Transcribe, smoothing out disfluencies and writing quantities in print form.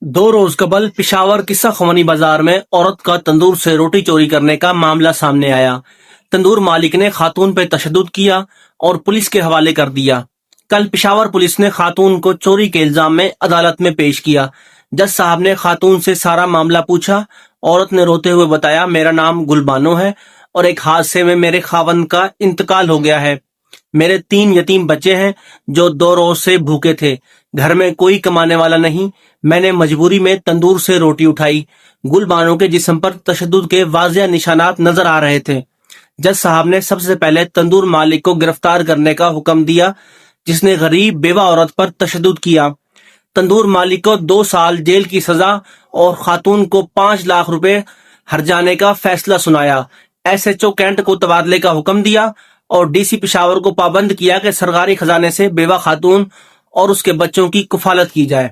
دو روز قبل پشاور قصہ خوانی بازار میں عورت کا تندور سے روٹی چوری کرنے کا معاملہ سامنے آیا۔ تندور مالک نے خاتون پہ تشدد کیا اور پولیس کے حوالے کر دیا۔ کل پشاور پولیس نے خاتون کو چوری کے الزام میں عدالت میں پیش کیا۔ جج صاحب نے خاتون سے سارا معاملہ پوچھا۔ عورت نے روتے ہوئے بتایا، میرا نام گل بانو ہے اور ایک حادثے میں میرے خاوند کا انتقال ہو گیا ہے۔ میرے 3 یتیم بچے ہیں جو 2 روز سے بھوکے تھے۔ گھر میں کوئی کمانے والا نہیں، میں نے مجبوری میں تندور سے روٹی اٹھائی۔ گل بانو کے جسم پر تشدد کے واضح نشانات نظر آ رہے تھے۔ جج صاحب نے سب سے پہلے تندور مالک کو گرفتار کرنے کا حکم دیا جس نے غریب بیوہ عورت پر تشدد کیا۔ تندور مالک کو 2 سال جیل کی سزا اور خاتون کو 5 لاکھ روپے ہرجانے کا فیصلہ سنایا۔ ایس ایچ او کینٹ کو تبادلے کا حکم دیا اور ڈی سی پشاور کو پابند کیا کہ سرکاری خزانے سے بیوہ خاتون اور اس کے بچوں کی کفالت کی جائے۔